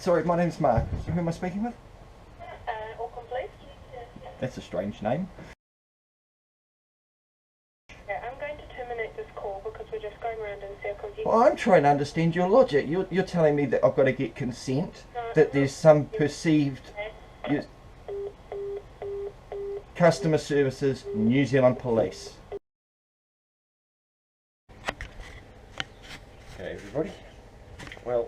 Sorry, my name's Mark. Who am I speaking with? Auckland Police. That's a strange name. Yeah, I'm going to terminate this call because we're just going around in circles. Well, I'm trying to understand your logic. You're telling me that I've got to get consent, that there's some perceived... Customer Services, New Zealand Police. Okay, everybody. Well,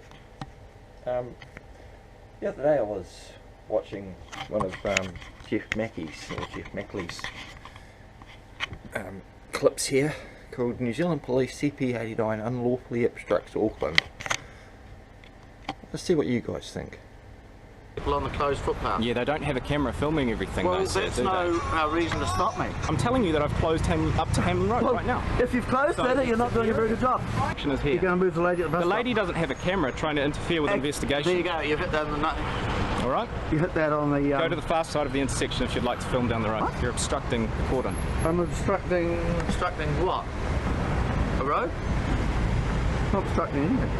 the other day I was watching one of Geoff Mackley's clips here called New Zealand Police CP89 Unlawfully Obstructs Auckland. Let's see what you guys think. People on the closed footpath. Yeah, they don't have a camera filming everything. Well, though, sir, that's no reason to stop me. I'm telling you that I've closed up to Hamlin Road right now. If you've closed that, you're not doing a very good job. Action is here. You're going to move the lady at the bus The stop. lady doesn't have a camera trying to interfere with investigation. There you go. You've hit that on the nut. All right. You hit that on the. Go to the far side of the intersection if you'd like to film down the road. What? You're obstructing the cordon. I'm obstructing. Obstructing what? A road? Not obstructing anything.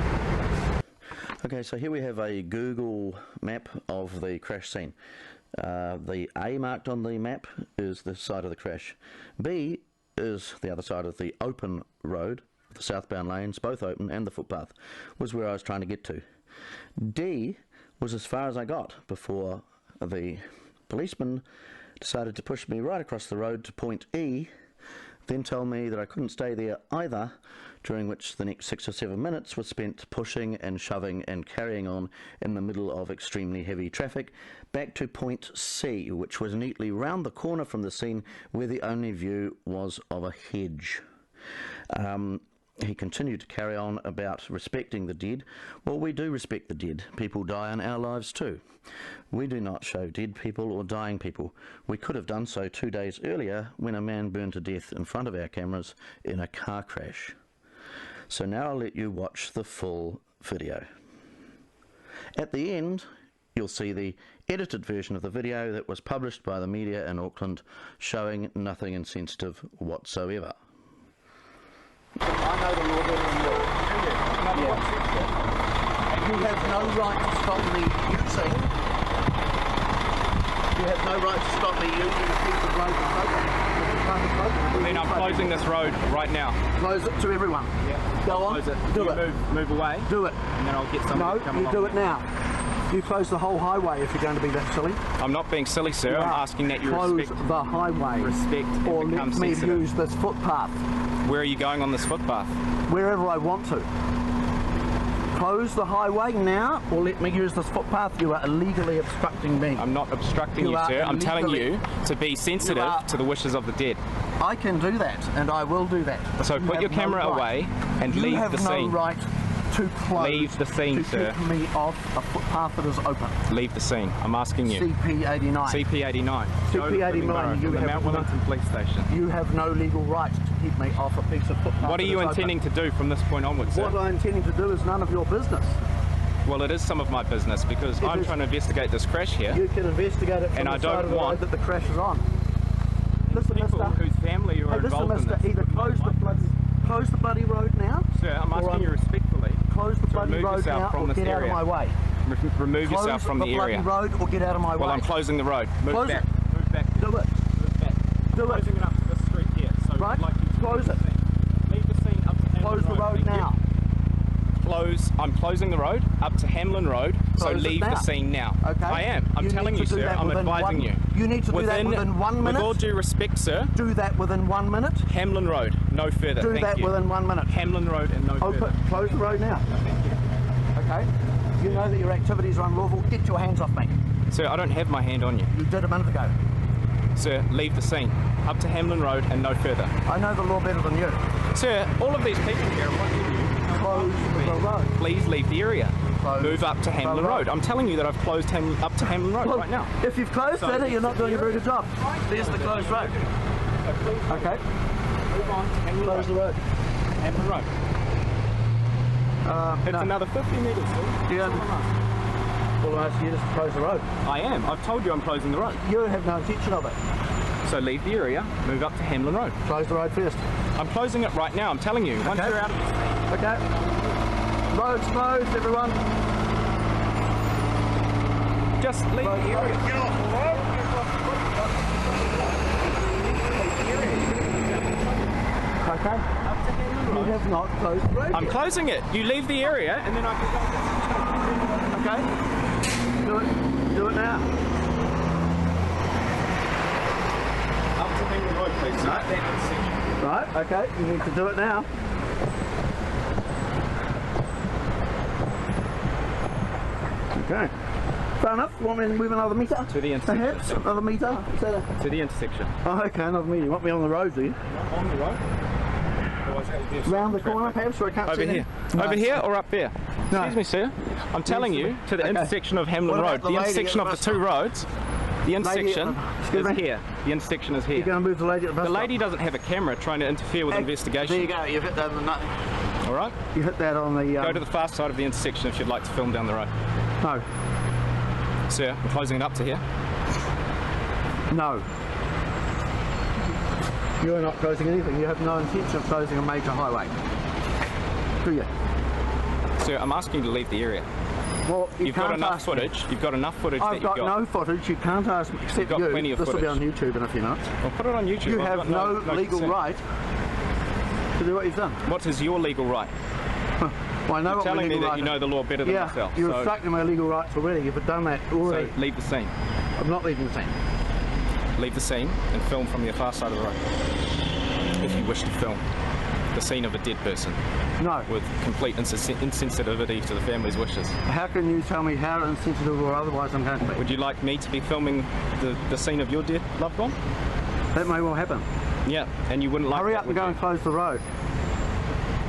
Okay, so here we have a Google map of the crash scene. The A marked on the map is the side of the crash. B is the other side of the open road, the southbound lanes, both open, and the footpath, was where I was trying to get to. D was as far as I got before the policeman decided to push me right across the road to point E, then told me that I couldn't stay there either, during which the next 6 or 7 minutes was spent pushing and shoving and carrying on in the middle of extremely heavy traffic back to point C, which was neatly round the corner from the scene where the only view was of a hedge. He continued to carry on about respecting the dead. Well, we do respect the dead. People die in our lives too. We do not show dead people or dying people. We could have done so 2 days earlier when a man burned to death in front of our cameras in a car crash. So now I'll let you watch the full video. At the end, you'll see the edited version of the video that was published by the media in Auckland, showing nothing insensitive whatsoever. I know the law better than you. You have no right to stop me using. You have no right to stop me using a piece of road that's open. Then I'm closing this road right now. Close it to everyone. Yeah. Go on. Close it. Do you it. Move away. Do it. And then I'll get somebody to come along. No, you do it now. You close the whole highway if you're going to be that silly. I'm not being silly, sir. I'm asking that you close respect the highway. Respect and or become let me sensitive. use this footpath. Where are you going on this footpath? Wherever I want to. Close the highway now, or let me use this footpath. You are illegally obstructing me. I'm not obstructing you, sir. I'm telling you to be sensitive to the wishes of the dead. I can do that, and I will do that. So put your camera away and leave the scene. You have no right to close. Leave the scene, sir. To keep me off a footpath that is open. Leave the scene. I'm asking you. CP89. CP89. CP89. You have Mount Wellington Police Station. You have no legal right to keep me off a piece of footpath. What are you intending to do from this point onwards, sir? What I'm intending to do is none of your business. Well, it is some of my business because I'm trying to investigate this crash here. You can investigate it from the side of the road that the crash is on. Listen, people mister. whose family are involved in this. Either close the bloody road now. Sir, I'm asking you respectfully. Close the bloody road now or get out of my way. Remove yourself from the area. Close the bloody road or get out of my way. Well, I'm closing the road. Move back. Move back. Do it. Move back. Do it. Closing it up to this street here. So right. Like you Close it. Leave the scene up to Hamlin Close the road now. I'm closing the road up to Hamlin Road, so leave the scene now. Okay. I am. I'm telling you, sir. I'm advising you. You need to do that within 1 minute. With all due respect, sir. Do that within 1 minute. Hamlin Road, no further. Do that within 1 minute. Hamlin Road and no further. Close the road now. Thank you. Okay. You know that your activities are unlawful. Get your hands off me. Sir, I don't have my hand on you. You did a minute ago. Sir, leave the scene. Up to Hamlin Road and no further. I know the law better than you. Sir, all of these people here are watching you. Close the road. Please leave the area. Move up to Hamlin Road. I'm telling you that I've closed up to Hamlin Road right now. If you've closed that, you're not doing a very good job. There's the closed road. Okay. Move on to Hamlin Close the road. Hamlin Road. It's another 50 metres. Yeah. Well, I ask you just to close the road. I am. I've told you I'm closing the road. You have no intention of it. So leave the area, move up to Hamlin Road. Close the road first. I'm closing it right now, I'm telling you. Once you're out of the... Okay. Road's closed, everyone. Just leave the area. Okay. You have not closed the road. I'm closing it. You leave the area and then I can go. Okay. Do it now. Up to Henry Road, please. Right. Right, okay, you need to do it now. Okay. Fair enough. You want me to move another metre? To the intersection. Perhaps? Another metre? To the intersection. Oh, okay, another metre. You want me on the road, do you? Not on the road. Round the corner, perhaps, so I can't see Over here. No. Over here or up there? No. Excuse me, sir. I'm telling you, to the Okay. intersection of Hamlin What about Road. the The lady intersection at of the the two roads. The intersection excuse is me? here. The intersection is You're here. going to move the lady at the bus The stop. lady doesn't have a camera trying to interfere with There investigation. you go, you've hit that on the nut. All right? You hit that on the... Go to the far side of the intersection if you'd like to film down the road. No. Sir, I'm closing it up to here. No. You're not closing anything. You have no intention of closing a major highway. Do you? Sir, I'm asking you to leave the area. Well, You've got can't enough ask me. footage. You've got enough footage I've that you've got no footage. You can't ask me, except got plenty you. of This will be on footage. YouTube in a few minutes. Well, put it on YouTube. You I've have got no legal consent. right to do what you've done. What is your legal right? Well, I know what my Telling me legal that right you know is. the law better than Yeah, myself. you're so, obstructing my legal rights already. You've done that already. so leave the scene. I'm not leaving the scene. Leave the scene and film from the far side of the road. If you wish to film the scene of a dead person No. with complete insensitivity to the family's wishes. How can you tell me how insensitive or otherwise I'm going to be? Would you like me to be filming the scene of your dead loved one? That may well happen. Yeah, and you wouldn't like Hurry that, up and would go you? and close the road.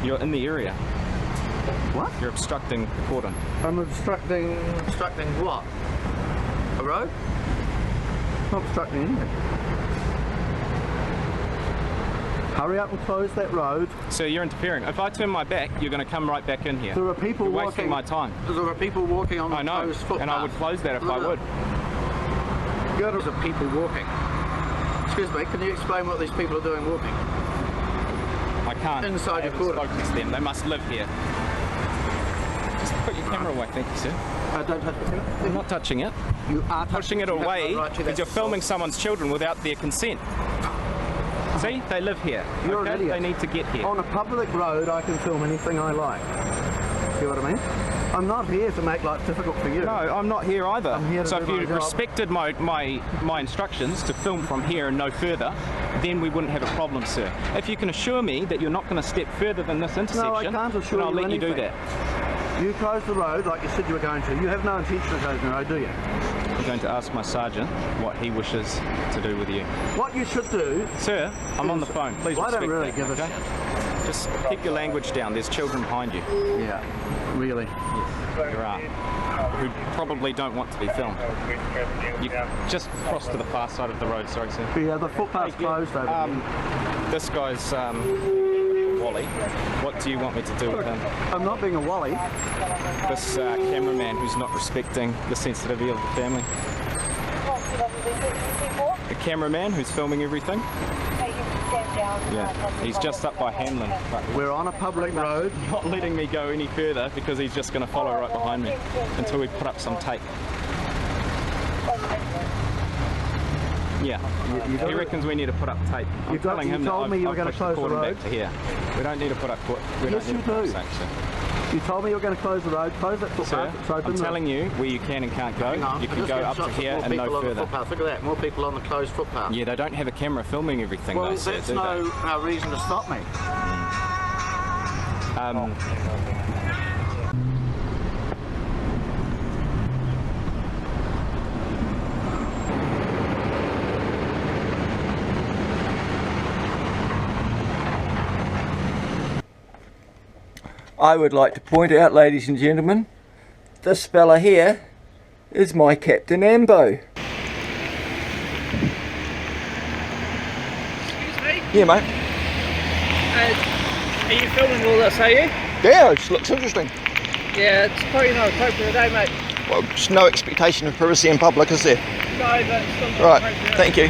You're in the area. What? You're obstructing the cordon. I'm obstructing... Obstructing what? A road? Not obstructing anything. Hurry up and close that road. So you're interfering. If I turn my back, you're going to come right back in here. There are people You're walking... wasting my time. There are people walking on the I know, closed footpath. and I would close that if I would. There are people walking. Excuse me, can you explain what these people are doing walking? I can't. Inside I your haven't cordon. spoken to them. They must live here. Just put your camera away, thank you, sir. Don't touch the camera. I'm not touching it. You are Pushing it you have no away right to because that. you're filming someone's children without their consent. See, they live here. You're okay? an idiot. They need to get here. On a public road, I can film anything I like. See what I mean? I'm not here to make life difficult for you. No, I'm not here either. I'm here to so do if my you job. respected my instructions to film from here and no further, then we wouldn't have a problem, sir. If you can assure me that you're not going to step further than this intersection, No, I can't assure then I'll you let you do anything. that. You closed the road like you said you were going to. You have no intention of closing the road, do you? I'm going to ask my sergeant what he wishes to do with you. What you should do... Sir, I'm on the phone. Please I respect don't really that, give a okay? shit. Just keep your language down. There's children behind you. Yeah, really. There are. Who probably don't want to be filmed. You just cross to the far side of the road, sorry, sir. Yeah, the footpath's closed over there. This guy's Wally. What do you want me to do with him? I'm not being a Wally. This cameraman who's not respecting the sensitivity of the family. The cameraman who's filming everything. Yeah, he's just up by Hamlin, but We're on a public road. not letting me go any further because he's just going to follow right behind me until we put up some tape. Yeah, he reckons we need to put up tape. I'm telling him you that told I've, me you were I've going to pushed the close the cordon road. back to here. We don't need to put up. We Yes, don't need you to put up do. tape, sir. You told me you were going to close the road. Close that Sir, footpath. It's open. I'm telling you where you can and can't go. Hang on, You I'm can just go getting up to shots of here more and no people on the further. footpath. Look at that, more people on the closed footpath. Yeah, they don't have a camera filming everything Well, though, sir, that's do no reason to stop me. they? I would like to point out, ladies and gentlemen, this fella here is my Captain Ambo. Excuse me? Yeah, mate. Are you filming all this, are you? Yeah, it just looks interesting. Yeah, it's probably not appropriate, eh, mate? Well, there's no expectation of privacy in public, is there? No, but it's still not Right, appropriate. thank you.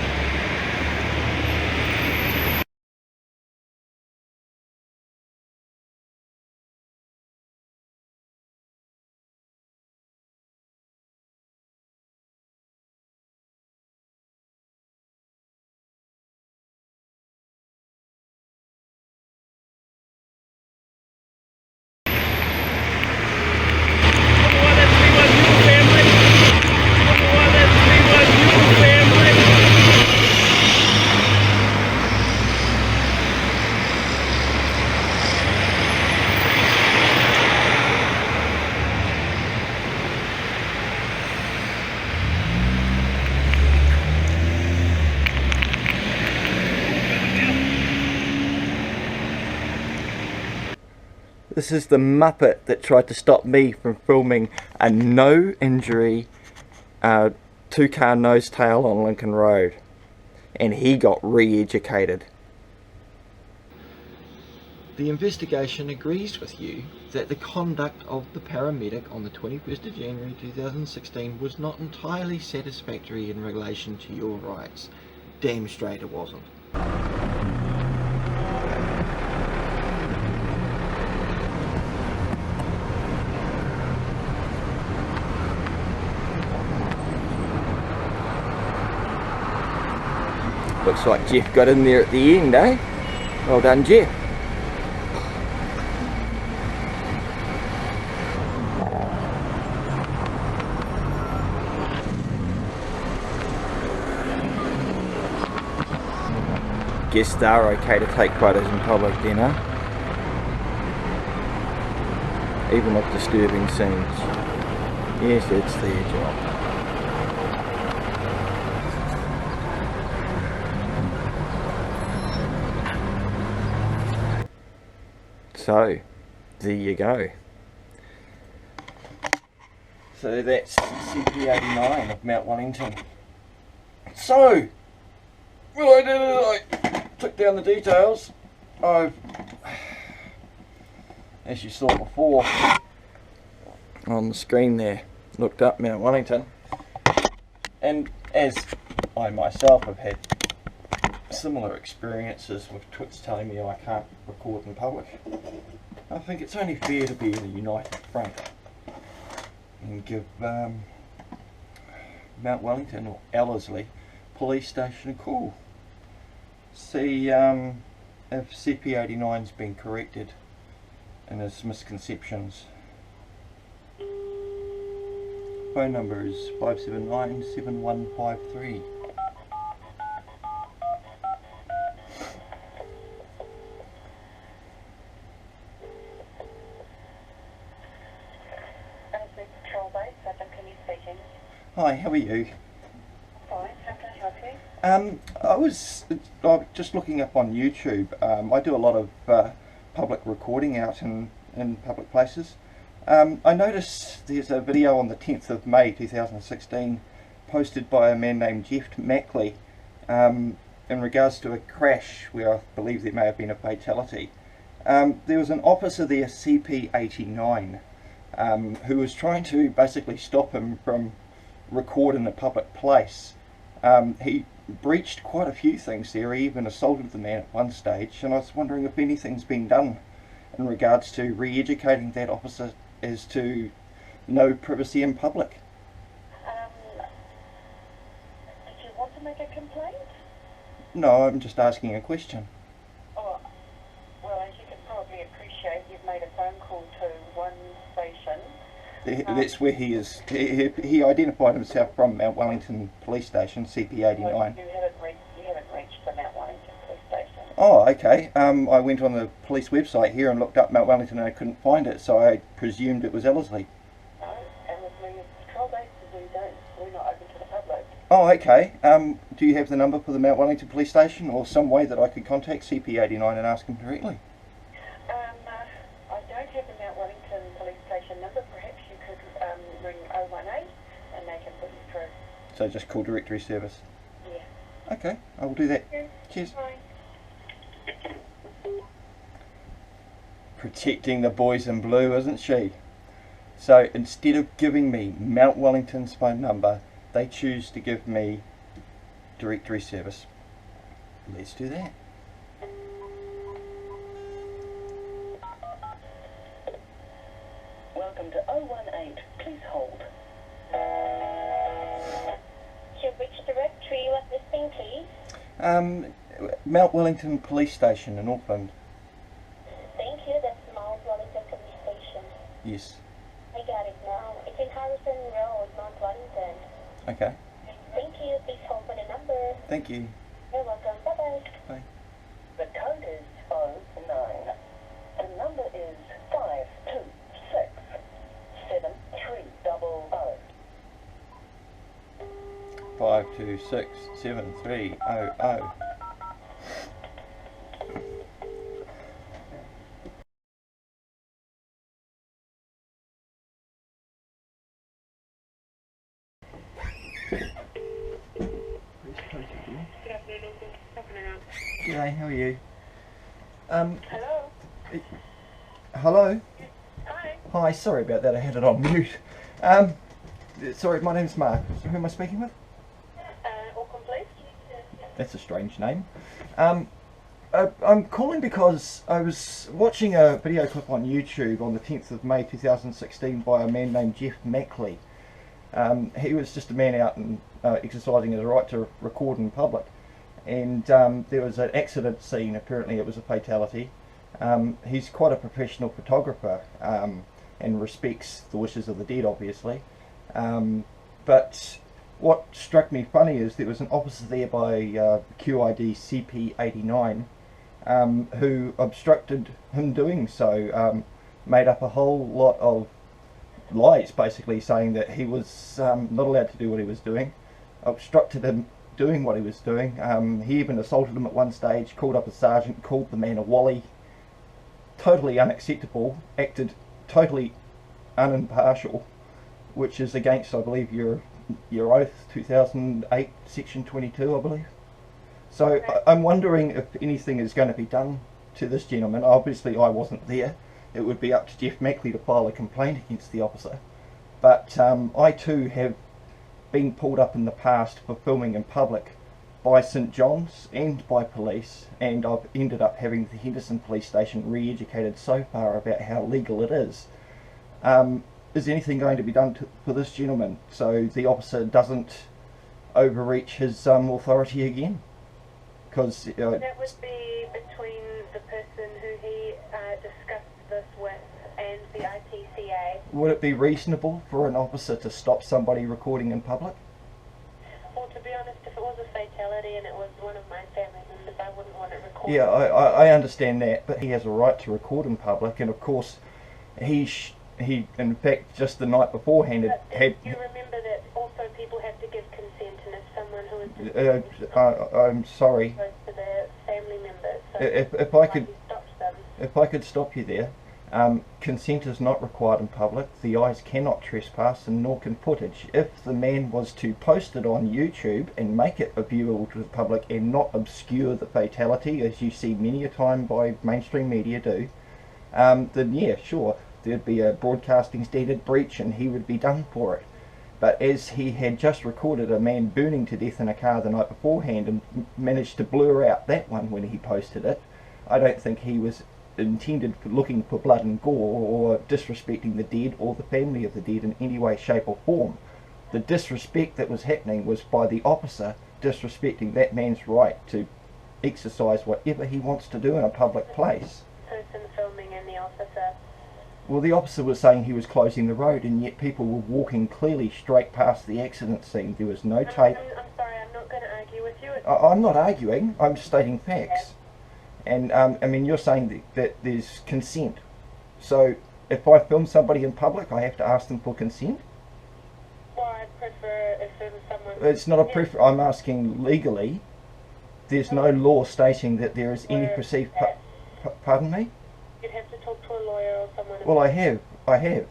This is the Muppet that tried to stop me from filming a no injury two-car nose tail on Lincoln Road, and he got re-educated. The investigation agrees with you that the conduct of the paramedic on the 21st of January 2016 was not entirely satisfactory in relation to your rights. Damn straight it wasn't. Looks like Geoff got in there at the end, eh? Well done, Geoff. Guess they're okay to take photos in public then, huh? Even of disturbing scenes. Yes, it's their job. So, there you go. So that's CP89 of Mount Wellington. So, what I did is I took down the details. I've, as you saw before on the screen there, looked up Mount Wellington, and as I myself have had similar experiences with twits telling me I can't record in public, I think it's only fair to be in a united front and give Mount Wellington or Ellerslie police station a call. See if CP89's been corrected in his misconceptions. Phone number is 579-7153. Hi, how are you? Fine, how can I help you? I was just looking up on YouTube. I do a lot of public recording out in public places. I noticed there's a video on the 10th of May 2016 posted by a man named Geoff Mackley in regards to a crash where I believe there may have been a fatality. There was an officer there, CP89, who was trying to basically stop him from recording in a public place. He breached quite a few things there. He even assaulted the man at one stage, and I was wondering if anything's been done in regards to re-educating that officer as to no privacy in public. Did you want to make a complaint? No, I'm just asking a question. Oh, well, as you can probably appreciate, you've made a phone call to one station. That's where he is. He identified himself from Mount Wellington Police Station, CP89. You haven't reached the Mount Wellington Police Station. Oh, okay. I went on the police website here and looked up Mount Wellington and I couldn't find it, so I presumed it was Ellerslie. No, Ellerslie is patrol based, we're not open to the public. Oh, okay. Do you have the number for the Mount Wellington Police Station or some way that I could contact CP89 and ask him directly? I don't have the Mount Wellington Police Station number. Perhaps you could ring 018 and they can put you through. So just call directory service? Yeah. Okay, I will do that. Okay. Cheers. Bye. Protecting the boys in blue, isn't she? So instead of giving me Mount Wellington's phone number, they choose to give me directory service. Let's do that. Welcome to 018. Please hold. You've reached directory. What's this thing, please? Mount Wellington Police Station in Auckland. Thank you. That's Mount Wellington Police Station. Yes. I got it now. It's in Harrison Road, Mount Wellington. Okay. Thank you. Please hold for the number. Thank you. You're welcome. Bye-bye. Bye. The code is 09. The number is 526-7300. 526-7300. G'day, how are you? Hello? Hello? Hi. Hi, sorry about that, I had it on mute. Sorry, my name's Mark. Who am I speaking with? Auckland Police? That's a strange name. I'm calling because I was watching a video clip on YouTube on the 10th of May 2016 by a man named Geoff Mackley. He was just a man out and exercising his right to record in public. And there was an accident scene, apparently it was a fatality. He's quite a professional photographer and respects the wishes of the dead, obviously. But what struck me funny is there was an officer there by QID CP89 who obstructed him doing so, made up a whole lot of lies, basically saying that he was not allowed to do what he was doing, obstructed him doing what he was doing. He even assaulted him at one stage, called up a sergeant, called the man a Wally. Totally unacceptable, acted totally unimpartial, which is against, I believe, your oath, 2008, section 22, I believe. So I'm wondering if anything is going to be done to this gentleman. Obviously I wasn't there. It would be up to Geoff Mackley to file a complaint against the officer. But I too have been pulled up in the past for filming in public by St John's and by police, and I've ended up having the Henderson police station re-educated so far about how legal it is. Is anything going to be done for this gentleman so the officer doesn't overreach his authority again? Because That would be between the person who he discussed this with and the ITCA. would it be reasonable for an officer to stop somebody recording in public? Well, to be honest, if it was a fatality and it was one of my family members, I wouldn't want it recorded. Yeah, I understand that, but he has a right to record in public, and of course he in fact just the night beforehand had You remember that also people have to give consent, and if someone who is I'm sorry, close to their family members, so if I could stops them. if I could stop you there. Consent is not required in public. The eyes cannot trespass, and nor can footage. If the man was to post it on YouTube and make it viewable to the public and not obscure the fatality, as you see many a time by mainstream media do, then yeah, sure, there'd be a broadcasting standard breach and he would be done for it. But as he had just recorded a man burning to death in a car the night beforehand and managed to blur out that one when he posted it, I don't think he was intended for looking for blood and gore or disrespecting the dead or the family of the dead in any way, shape or form. The disrespect that was happening was by the officer disrespecting that man's right to exercise whatever he wants to do in a public place. Person filming and the officer. Well, the officer was saying he was closing the road, and yet people were walking clearly straight past the accident scene. There was no tape. I'm sorry, I'm not going to argue with you. I'm not arguing, I'm stating facts. And I mean, you're saying that there's consent. So if I film somebody in public, I have to ask them for consent? Well, I prefer if it was someone... It's not a prefer. I'm asking legally. There's no law stating that there is any perceived... Pardon me? You'd have to talk to a lawyer or someone... Well, I have.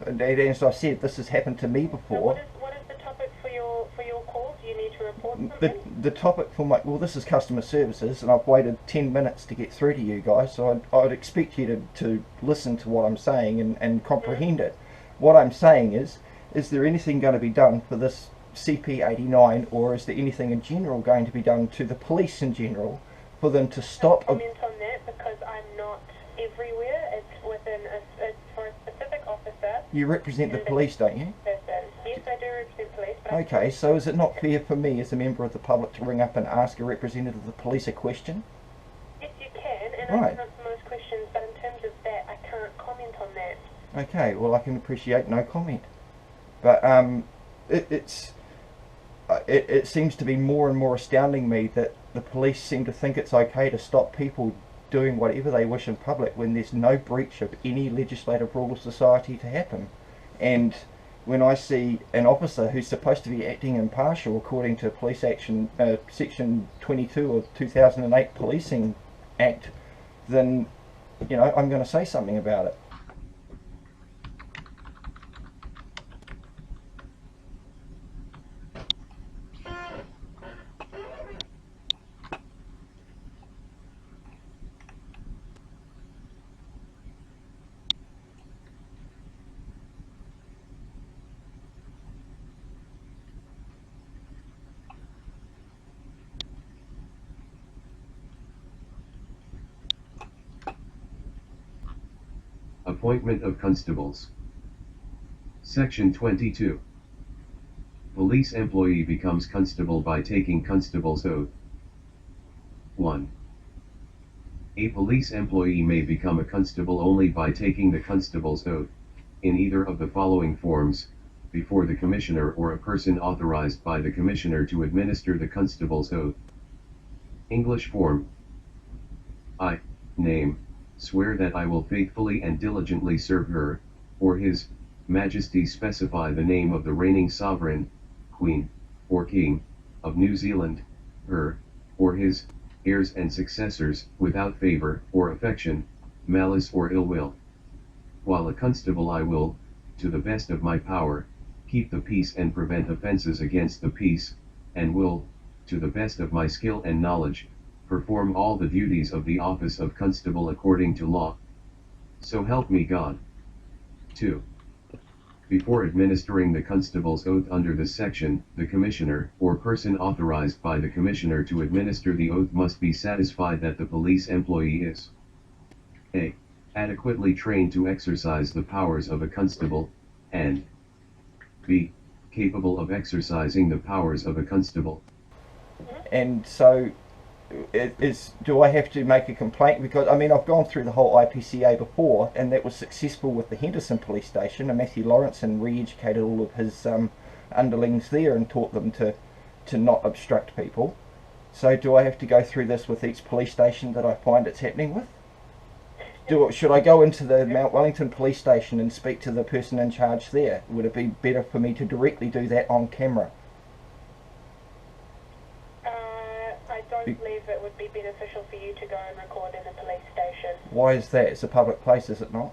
And as I said, this has happened to me before. So what is the topic for your call? Do you need to report something? The topic for my... Well, this is customer services, and I've waited 10 minutes to get through to you guys, so I'd expect you to listen to what I'm saying and comprehend it. What I'm saying is there anything going to be done for this CP89, or is there anything in general going to be done to the police in general for them to stop... Comment on that, because I'm not everywhere. It's it's for a specific officer. You represent the police, don't you? Person. Yes, I do represent police. But Okay, so is it not fair for me as a member of the public to ring up and ask a representative of the police a question? yes, you can, and Right. I can answer most questions, but in terms of that, I can't comment on that. Okay, well I can appreciate no comment. But it seems to be more and more astounding me that the police seem to think it's okay to stop people doing whatever they wish in public when there's no breach of any legislative rule of society to happen. And when I see an officer who's supposed to be acting impartial according to Police Action Section 22 of 2008 Policing Act, then, you know, I'm going to say something about it. Appointment of constables. Section 22. Police employee becomes constable by taking constable's oath. 1. A police employee may become a constable only by taking the constable's oath, in either of the following forms, before the commissioner or a person authorized by the commissioner to administer the constable's oath. English form. I, name, swear that I will faithfully and diligently serve her, or His Majesty specify the name of the reigning sovereign, Queen, or King, of New Zealand, her, or his, heirs and successors, without favour or affection, malice or ill will. While a constable I will, to the best of my power, keep the peace and prevent offences against the peace, and will, to the best of my skill and knowledge, perform all the duties of the office of constable according to law. So help me God. 2. Before administering the constable's oath under this section, the commissioner, or person authorized by the commissioner to administer the oath must be satisfied that the police employee is a. Adequately trained to exercise the powers of a constable, and b. Capable of exercising the powers of a constable. And so, do I have to make a complaint? Because, I mean, I've gone through the whole IPCA before, and that was successful with the Henderson Police Station, and Matthew Lawrenson re-educated all of his underlings there and taught them to not obstruct people. So do I have to go through this with each police station that I find it's happening with? Should I go into the Mount Wellington Police Station and speak to the person in charge there? Would it be better for me to directly do that on camera? I don't believe it would be beneficial for you to go and record in a police station. Why is that? It's a public place, is it not?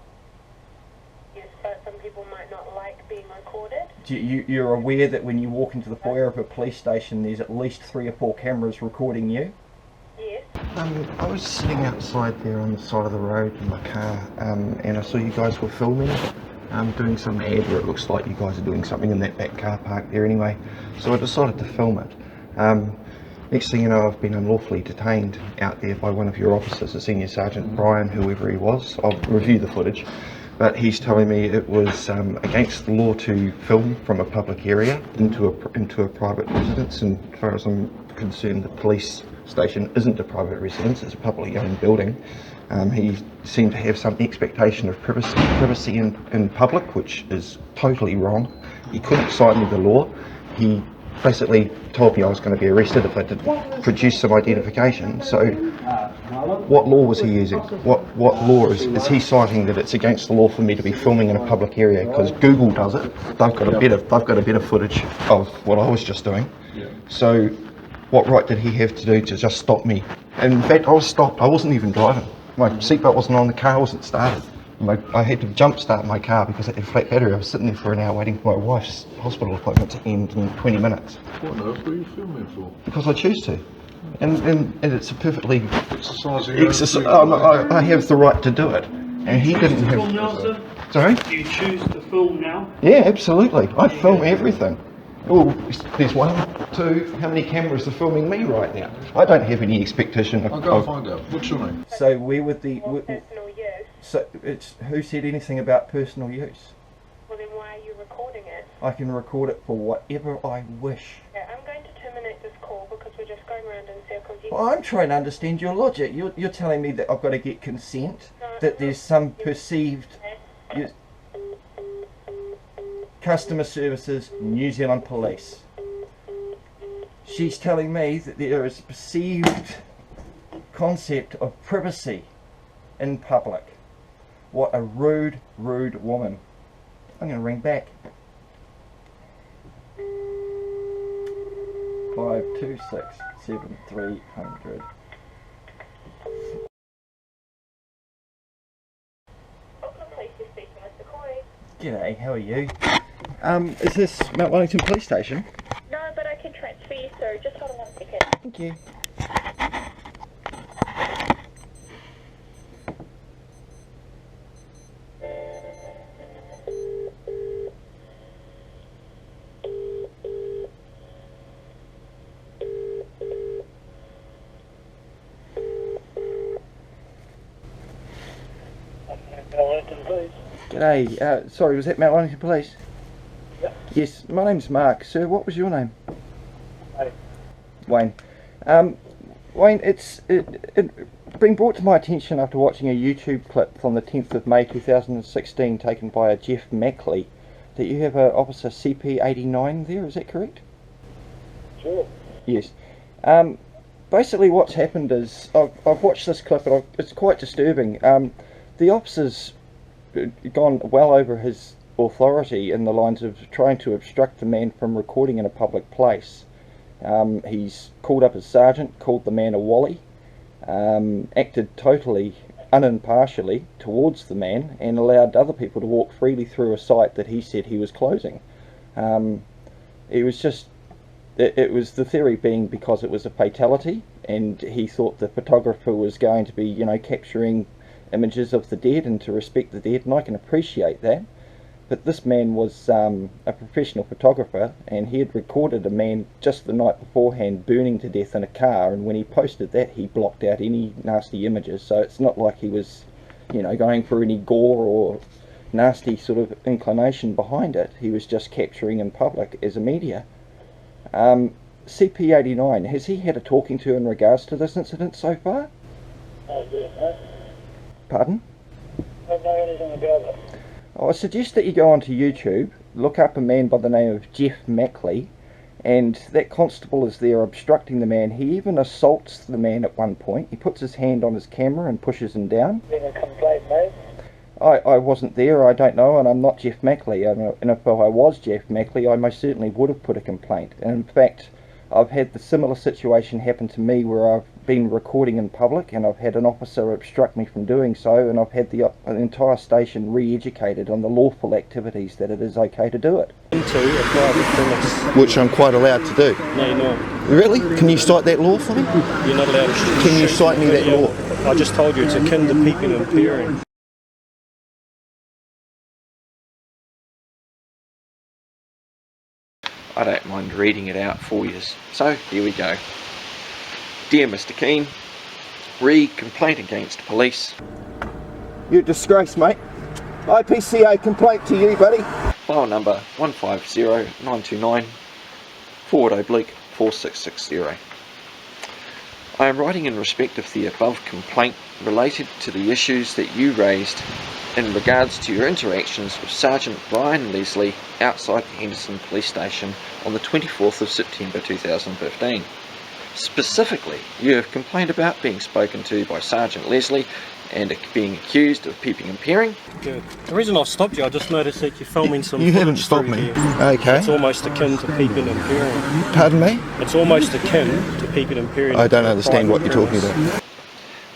Yes, but some people might not like being recorded. You're aware that when you walk into the foyer of a police station, there's at least 3 or 4 cameras recording you? Yes. I was sitting outside there on the side of the road in my car, and I saw you guys were filming, doing some ad where it looks like you guys are doing something in that back car park there anyway, so I decided to film it. Next thing you know, I've been unlawfully detained out there by one of your officers, a Senior Sergeant Brian, whoever he was. I'll review the footage, but he's telling me it was against the law to film from a public area into a private residence, and as far as I'm concerned, the police station isn't a private residence, it's a publicly owned building. He seemed to have some expectation of privacy in public, which is totally wrong. He couldn't cite me the law. He basically told me I was going to be arrested if I didn't produce some identification. So what law was he using? What law is he citing that it's against the law for me to be filming in a public area? Because Google does it. They've got a better footage of what I was just doing. So what right did he have to do to just stop me? And in fact, I was stopped. I wasn't even driving. My seatbelt wasn't on, the car wasn't started. I had to jump start my car because it had a flat battery. I was sitting there for an hour waiting for my wife's hospital appointment to end in 20 minutes. What on earth were you filming for? Because I choose to. And it's a perfectly... Exercising I have the right to do it. And he didn't have... Film now, sir? Sorry? Do you choose to film now? Yeah, absolutely. I film everything. Oh, there's 1, 2, how many cameras are filming me right now? I don't have any expectation of... I'll go and find out. What's your name? So where would the... Personal use. So who said anything about personal use? Well, then why are you recording it? I can record it for whatever I wish. Yeah, I'm going to terminate this call because we're just going around in circles. Well, I'm trying to understand your logic. You're telling me that I've got to get consent, that there's some perceived... Customer Services, New Zealand Police. She's telling me that there is a perceived concept of privacy in public. What a rude, rude woman. I'm going to ring back. 526 7300. G'day, how are you? Is this Mount Wellington Police Station? No, but I can transfer you through. Just hold on 1 second. Thank you. Hello? Wellington Police. G'day, sorry, was that Mount Wellington Police? Yep. Yes, my name's Mark. Sir, what was your name? Hey. Wayne. Wayne, it's been brought to my attention after watching a YouTube clip from the 10th of May 2016 taken by a Geoff Mackley that you have a officer CP89 there, is that correct? Sure. Yes. Basically what's happened is, I've watched this clip and it's quite disturbing. The officer's gone well over his authority in the lines of trying to obstruct the man from recording in a public place. He's called up his sergeant, called the man a Wally, acted totally unimpartially towards the man and allowed other people to walk freely through a site that he said he was closing. It was just, it was the theory being because it was a fatality and he thought the photographer was going to be, you know, capturing images of the dead and to respect the dead, and I can appreciate that. But this man was a professional photographer and he had recorded a man just the night beforehand burning to death in a car, and when he posted that he blocked out any nasty images, so it's not like he was, you know, going for any gore or nasty sort of inclination behind it. He was just capturing in public as a media. CP89, has he had a talking to in regards to this incident so far? Pardon? I don't know anything about it. I suggest that you go onto YouTube, look up a man by the name of Geoff Mackley, and that constable is there obstructing the man. He even assaults the man at one point. He puts his hand on his camera and pushes him down. Been a complaint made? I wasn't there, I don't know, and I'm not Geoff Mackley. And if I was Geoff Mackley, I most certainly would have put a complaint. And in fact, I've had the similar situation happen to me where I've been recording in public and I've had an officer obstruct me from doing so, and I've had the entire station re-educated on the lawful activities that it is okay to do it. Into a private premise. Which I'm quite allowed to do. No, you're not. Really? Can you cite that law for me? You're not allowed to. Can you cite me that law? I just told you it's akin to peeping and peering. I don't mind reading it out for you. So, here we go. Dear Mr. Keane, complaint against police. You're a disgrace, mate. IPCA complaint to you, buddy. File number 150929/4660. I am writing in respect of the above complaint related to the issues that you raised in regards to your interactions with Sergeant Brian Leslie outside the Henderson Police Station on the 24th of September 2015. Specifically, you have complained about being spoken to by Sergeant Leslie and being accused of peeping and peering. Good. The reason I've stopped you, I just noticed that you're filming some You haven't footage stopped through me. here. Okay. It's almost akin to peeping and peering. Pardon me? It's almost akin to peeping and peering. I don't understand what you're talking about.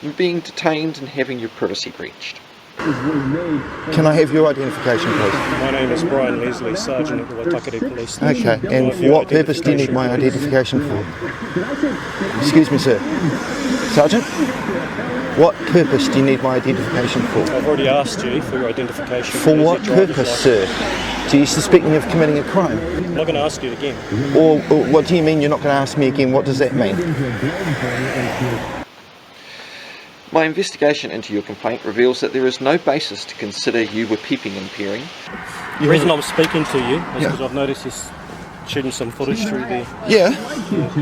You're being detained and having your privacy breached. Can I have your identification, please? My name is Brian Leslie, Sergeant at the Waitakere Police Station. Okay, and for what purpose do you need my identification for? Excuse me, sir. Sergeant? What purpose do you need my identification for? I've already asked you for your identification. For what purpose, sir? Do you suspect me of committing a crime? I'm not going to ask you again. Or what do you mean you're not going to ask me again? What does that mean? My investigation into your complaint reveals that there is no basis to consider you were peeping and peering. The reason I'm speaking to you is because I've noticed you're shooting some footage through there. Yeah.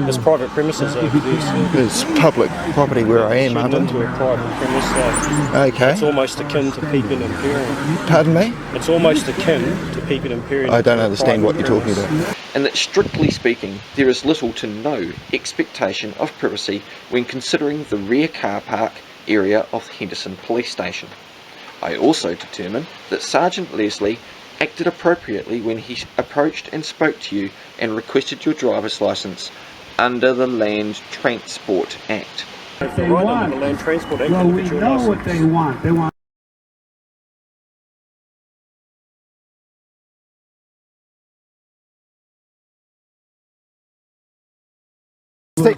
It's private premises over there. It's public property where I am, Shooting into a private premise. Okay. It's almost akin to peeping and peering. Pardon me? It's almost akin to peeping and peering. I don't understand what you're talking about. And that strictly speaking, there is little to no expectation of privacy when considering the rear car park area of the Henderson Police Station. I also determined that Sergeant Leslie acted appropriately when he approached and spoke to you and requested your driver's license under the Land Transport Act. If they're right under the Land Transport Act, well, we know what they want. They want.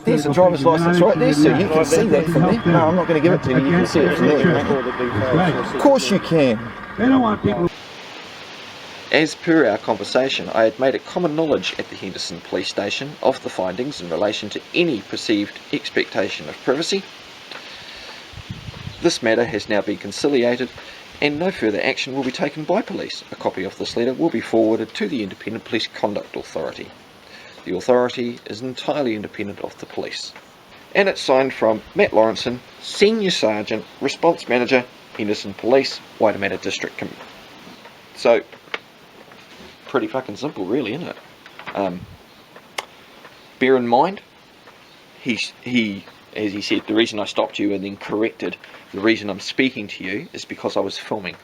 There's a driver's license right there, so you can see that from there. No, I'm not going to give it to you. You can see it from there. Of course you can. They don't want people. As per our conversation, I had made it common knowledge at the Henderson Police Station of the findings in relation to any perceived expectation of privacy. This matter has now been conciliated and no further action will be taken by police. A copy of this letter will be forwarded to the Independent Police Conduct Authority. The authority is entirely independent of the police. And it's signed from Matt Lawrenson, Senior Sergeant, Response Manager, Henderson Police, Waitemata District. So, pretty fucking simple really, isn't it? Bear in mind, he, as he said, the reason I stopped you and then corrected, the reason I'm speaking to you is because I was filming.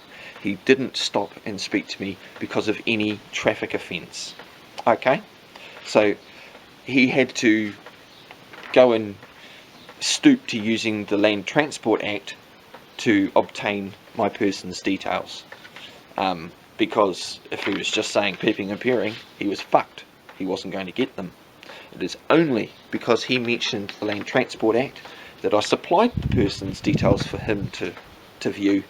He didn't stop and speak to me because of any traffic offence. Okay? So, he had to go and stoop to using the Land Transport Act to obtain my person's details. Because if he was just saying peeping and peering, he was fucked. He wasn't going to get them. It is only because he mentioned the Land Transport Act that I supplied the person's details for him to view.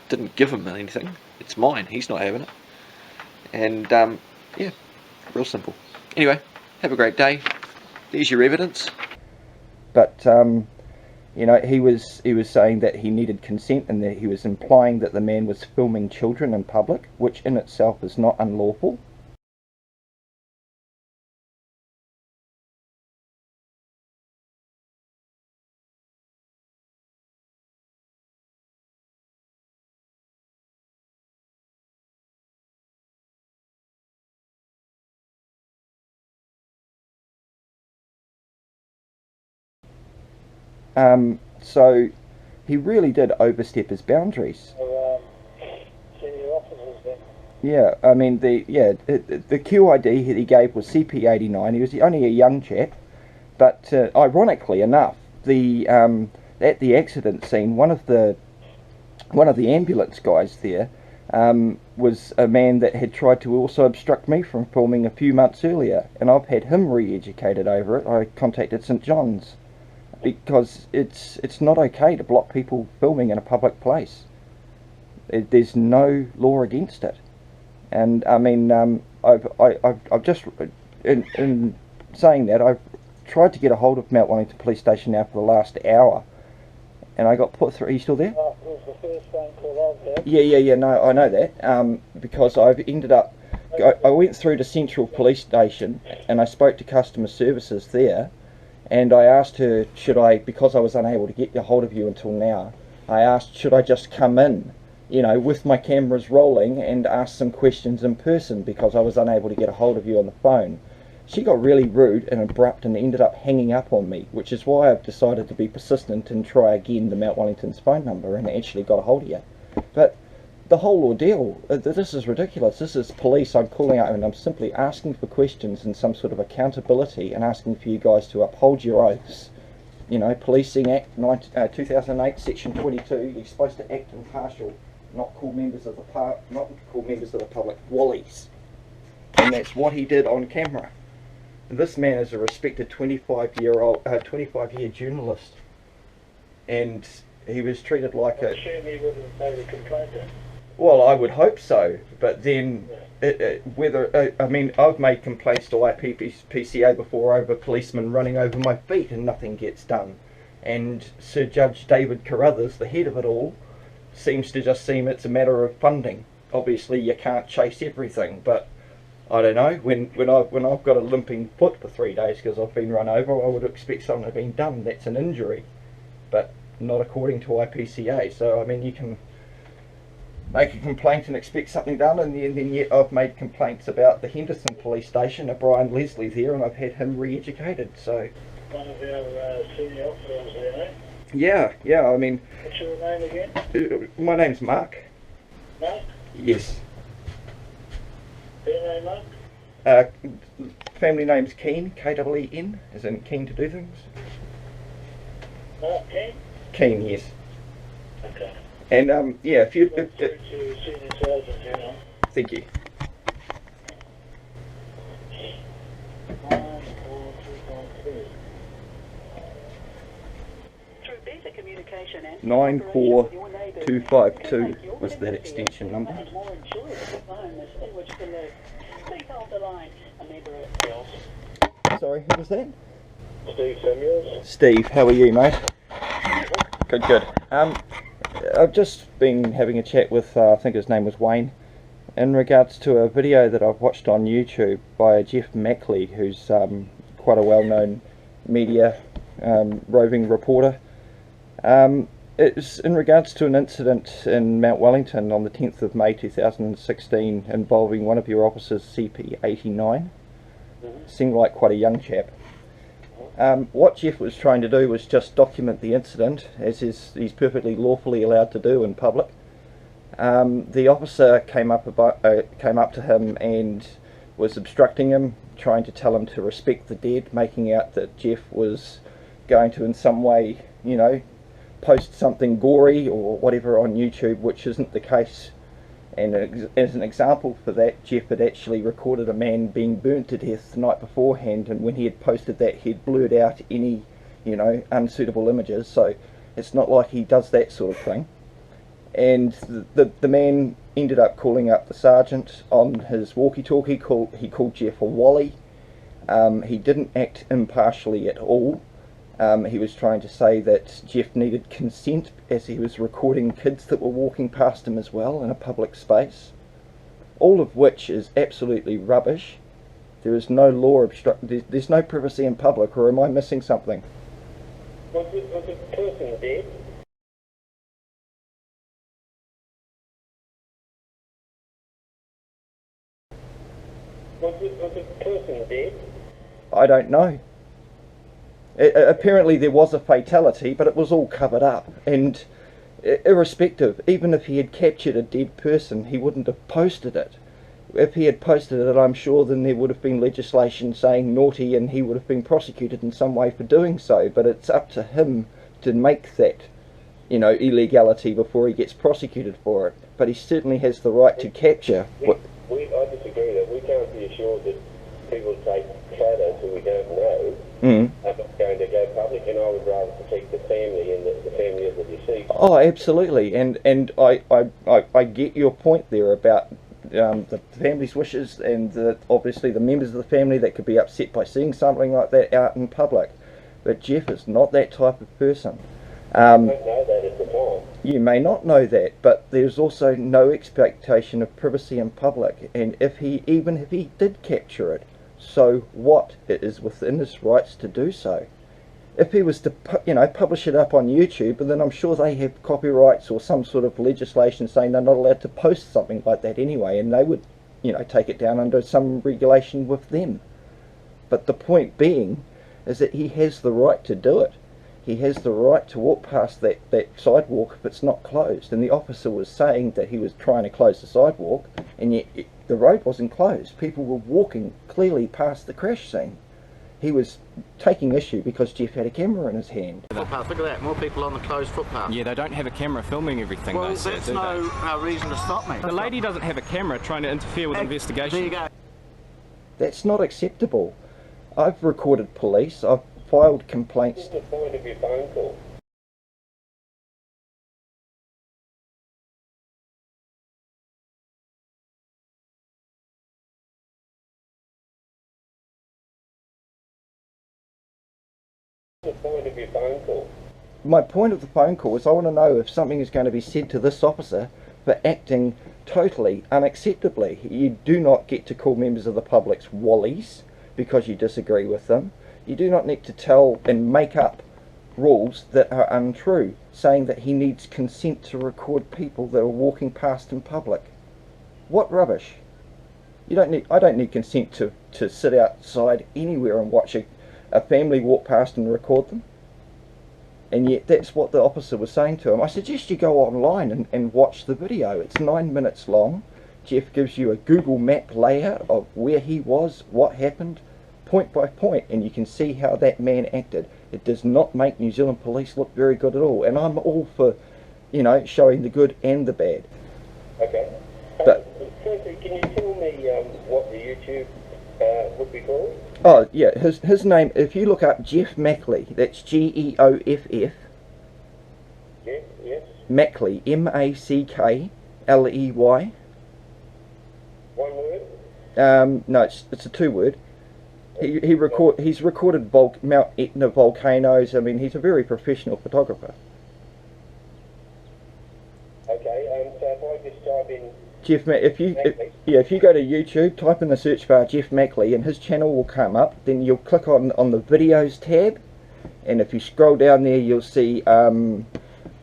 Didn't give him anything. It's mine. He's not having it. And yeah, real simple. Anyway, have a great day. There's your evidence. But you know, he was saying that he needed consent, and that he was implying that the man was filming children in public, which in itself is not unlawful. So he really did overstep his boundaries. Yeah, I mean the QID he gave was CP89. He was only a young chap, but ironically enough, at the accident scene, one of the ambulance guys there was a man that had tried to also obstruct me from filming a few months earlier, and I've had him re-educated over it. I contacted St John's, because it's not okay to block people filming in a public place. There's no law against it. And I mean, I've just, in saying that, I've tried to get a hold of Mount Wellington Police Station now for the last hour, and I got put through. Are you still there? Oh, it was the first phone call I've had. Yeah, no, I know that, because I've ended up, I went through to Central Police Station, and I spoke to customer services there, and I asked her, should I, because I was unable to get a hold of you until now, I asked, should I just come in, you know, with my cameras rolling, and ask some questions in person, because I was unable to get a hold of you on the phone. She got really rude and abrupt and ended up hanging up on me, which is why I've decided to be persistent and try again the Mount Wellington's phone number, and actually got a hold of you. But the whole ordeal, this is ridiculous. This is police. I'm calling out and I'm simply asking for questions and some sort of accountability, and asking for you guys to uphold your oaths. You know, Policing Act 2008, Section 22. You're supposed to act impartial, not call members of the public Wallies. And that's what he did on camera. And this man is a respected 25-year journalist, and he was treated like a. I'm sure he would have made a complaint then. Well, I would hope so, but then I mean, I've made complaints to IPPCA before over policemen running over my feet and nothing gets done. And Sir Judge David Carruthers, the head of it all, seems to just seem it's a matter of funding. Obviously, you can't chase everything, but I don't know. When I've got a limping foot for 3 days because I've been run over, I would expect something to have been done. That's an injury, but not according to IPCA. So I mean, you can make a complaint and expect something done, and then yet I've made complaints about the Henderson Police Station, Brian Leslie there, and I've had him re-educated. So One of our senior officers there, eh? Yeah. I mean, What's your name again? My name's Mark. Mark? Yes. Your name, Mark? Family name's Keen, K-E-E-N, as in keen to do things. Mark Keen? Keen, yes. Okay. And yeah, if you. To senior sergeant, you know. Thank you. Through better communication and 94252 was that extension number. more enjoyable phone is in which to live. Please hold the line. A member of Sorry, who was that? Steve Samuels. Steve, how are you, mate? Good. I've just been having a chat with, I think his name was Wayne, in regards to a video that I've watched on YouTube by Geoff Mackley, who's quite a well-known media roving reporter. It's in regards to an incident in Mount Wellington on the 10th of May 2016 involving one of your officers, CP89. Seemed like quite a young chap. What Geoff was trying to do was just document the incident, as he's perfectly lawfully allowed to do in public. The officer came up to him and was obstructing him, trying to tell him to respect the dead, making out that Geoff was going to in some way, you know, post something gory or whatever on YouTube, which isn't the case. And as an example for that, Geoff had actually recorded a man being burnt to death the night beforehand, and when he had posted that, he'd blurred out any, you know, unsuitable images. So it's not like he does that sort of thing. And the man ended up calling up the sergeant on his walkie-talkie. He called Geoff a Wally. He didn't act impartially at all. He was trying to say that Geoff needed consent, as he was recording kids that were walking past him as well in a public space. All of which is absolutely rubbish. There is no law there's no privacy in public, or am I missing something? Was the person dead? Was the person dead? I don't know. Apparently there was a fatality, but it was all covered up, and irrespective, even if he had captured a dead person, he wouldn't have posted it. If he had posted it, I'm sure then there would have been legislation saying naughty, and he would have been prosecuted in some way for doing so. But it's up to him to make that, you know, illegality before he gets prosecuted for it. But he certainly has the right to capture. I disagree that we can't be assured that people take photos who we don't know are not going to go public, and I would rather protect the family and the family of the deceased. Oh, absolutely, and I get your point there about the family's wishes, and obviously the members of the family that could be upset by seeing something like that out in public. But Geoff is not that type of person. I don't know that at the time. You may not know that, but there's also no expectation of privacy in public, and even if he did capture it, so what? It is within his rights to do so. If he was to, publish it up on YouTube, and then I'm sure they have copyrights or some sort of legislation saying they're not allowed to post something like that anyway, and they would, take it down under some regulation with them. But the point being is that he has the right to do it. He has the right to walk past that sidewalk if it's not closed. And the officer was saying that he was trying to close the sidewalk, and yet the road wasn't closed. People were walking clearly past the crash scene. He was taking issue because Geoff had a camera in his hand. Footpath, look at that, more people on the closed footpath. Yeah, they don't have a camera filming everything, well, though, sir, that's no reason to stop me. The lady doesn't have a camera trying to interfere with investigation. There you go. That's not acceptable. I've recorded police, I've filed complaints. What's the point of your phone call? What's the point of your phone call? My point of the phone call is I want to know if something is going to be said to this officer for acting totally unacceptably. You do not get to call members of the public's wallies because you disagree with them. You do not need to tell and make up rules that are untrue, saying that he needs consent to record people that are walking past in public. What rubbish. I don't need consent to sit outside anywhere and watch a family walk past and record them. And yet that's what the officer was saying to him. I suggest you go online and watch the video. It's 9 minutes long. Geoff gives you a Google map layout of where he was, what happened, point by point, and you can see how that man acted. It does not make New Zealand police look very good at all, and I'm all for, showing the good and the bad. Okay. But firstly, can you tell me what the YouTube would be called? Oh yeah, his name. If you look up Geoff Mackley, that's Geoff. Yes. Mackley, Mackley. One word? No, it's a two-word. He's recorded Mount Etna volcanoes. I mean, he's a very professional photographer. Okay, so if I just type in Geoff if you go to YouTube, type in the search bar Geoff Mackley, and his channel will come up. Then you'll click on the videos tab, and if you scroll down there, you'll see.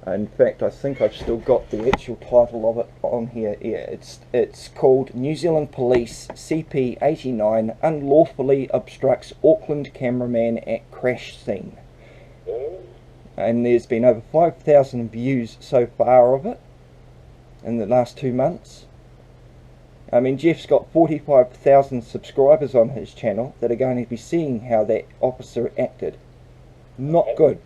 In fact, I think I've still got the actual title of it on here. Yeah, it's called New Zealand Police CP89 Unlawfully Obstructs Auckland Cameraman at Crash Scene. And there's been over 5,000 views so far of it in the last 2 months. I mean, Geoff's got 45,000 subscribers on his channel that are going to be seeing how that officer acted. Not good.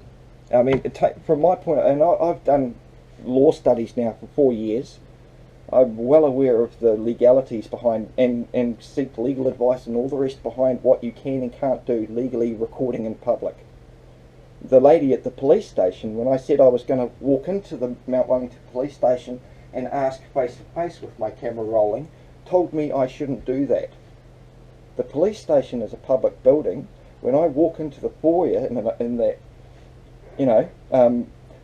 I mean, from my point of view, and I've done law studies now for 4 years. I'm well aware of the legalities behind and seek legal advice and all the rest behind what you can and can't do legally recording in public. The lady at the police station, when I said I was going to walk into the Mount Wellington police station and ask face to face with my camera rolling, told me I shouldn't do that. The police station is a public building. When I walk into the foyer in that,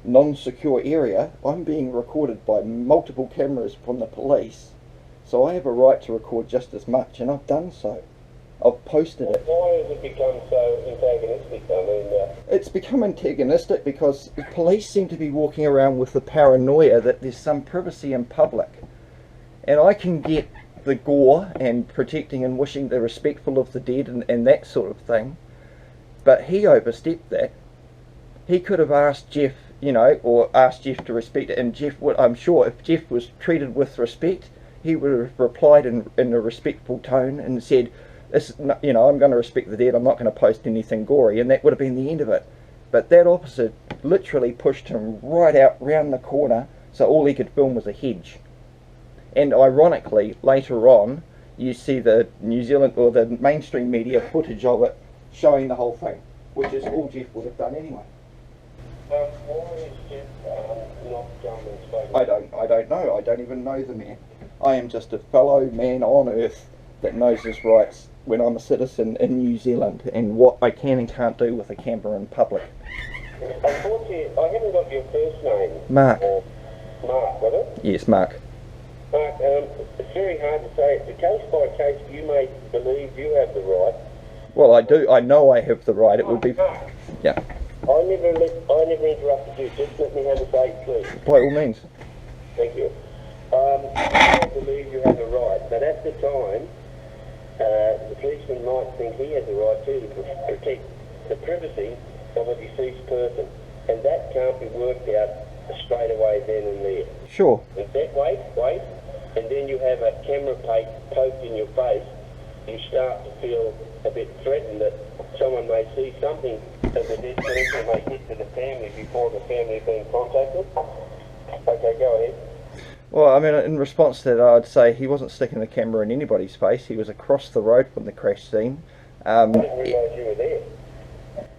non-secure area, I'm being recorded by multiple cameras from the police, so I have a right to record just as much, and I've done so. I've posted it. Why has it become so antagonistic? I mean, it's become antagonistic because the police seem to be walking around with the paranoia that there's some privacy in public, and I can get the gore and protecting and wishing they're respectful of the dead and that sort of thing, but he overstepped that. He could have asked Geoff, or asked Geoff to respect it, and Geoff would, I'm sure if Geoff was treated with respect, he would have replied in a respectful tone and said, I'm going to respect the dead, I'm not going to post anything gory, and that would have been the end of it. But that officer literally pushed him right out round the corner, so all he could film was a hedge. And ironically, later on, you see the New Zealand, or the mainstream media footage of it, showing the whole thing, which is all Geoff would have done anyway. Why is Geoff not come and spoken? I don't know. I don't even know the man. I am just a fellow man on earth that knows his rights when I'm a citizen in New Zealand and what I can and can't do with a camera in public. Unfortunately, I haven't got your first name. Mark. Mark, was it? Yes, Mark. Mark, it's very hard to say. It's a case by case. You may believe you have the right. Well, I do. I know I have the right. It would be. Mark. Yeah. I never interrupted you. Just let me have a say, please. By all means. Thank you. I believe you have a right, but at the time, the policeman might think he has a right too to protect the privacy of a deceased person, and that can't be worked out straight away then and there. Sure. And that wait, and then you have a camera plate poked in your face. You start to feel a bit threatened that someone may see something of the dead person may get to the family before the family have been contacted. Okay, go ahead. Well, I mean, in response to that, I'd say he wasn't sticking the camera in anybody's face. He was across the road from the crash scene. I didn't realise you were there.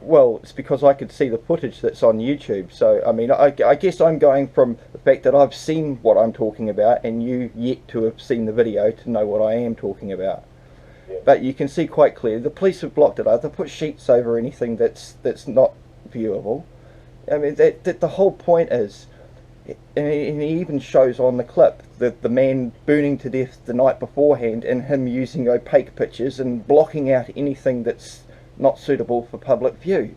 Well, it's because I could see the footage that's on YouTube. So, I mean, I guess I'm going from the fact that I've seen what I'm talking about and you yet to have seen the video to know what I am talking about. Yeah. But you can see quite clearly the police have blocked it out. They've put sheets over anything that's not viewable. I mean, that the whole point is, and he even shows on the clip the man burning to death the night beforehand and him using opaque pictures and blocking out anything that's not suitable for public view.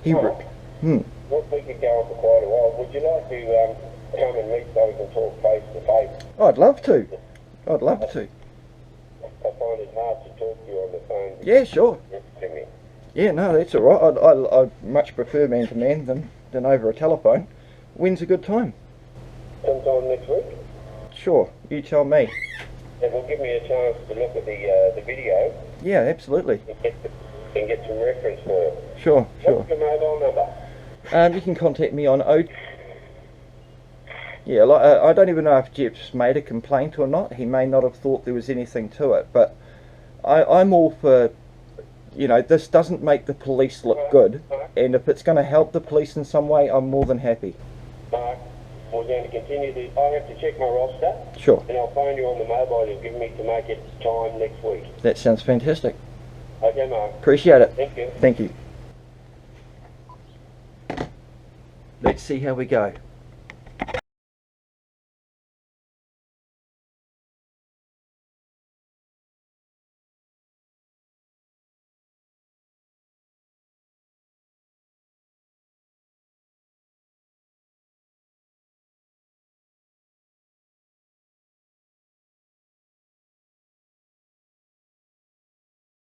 What we could go on for quite a while. Would you like to come and meet so we can talk face to face? I'd love to. I'd love to. I find it hard to talk to you on the phone. Yeah, sure. Yeah, no, that's all right. I'd much prefer man to man than over a telephone. When's a good time? Sometime next week. Sure, you tell me. And will give me a chance to look at the video. Yeah, absolutely. And get some reference for it. Sure. What's your mobile number? You can contact me on Yeah, like, I don't even know if Geoff's made a complaint or not. He may not have thought there was anything to it, but I'm all for, this doesn't make the police look good, and if it's going to help the police in some way, I'm more than happy. Mark, we're going to continue I have to check my roster. Sure. And I'll phone you on the mobile you've given me to make it time next week. That sounds fantastic. Okay, Mark. Appreciate it. Thank you. Thank you. Let's see how we go.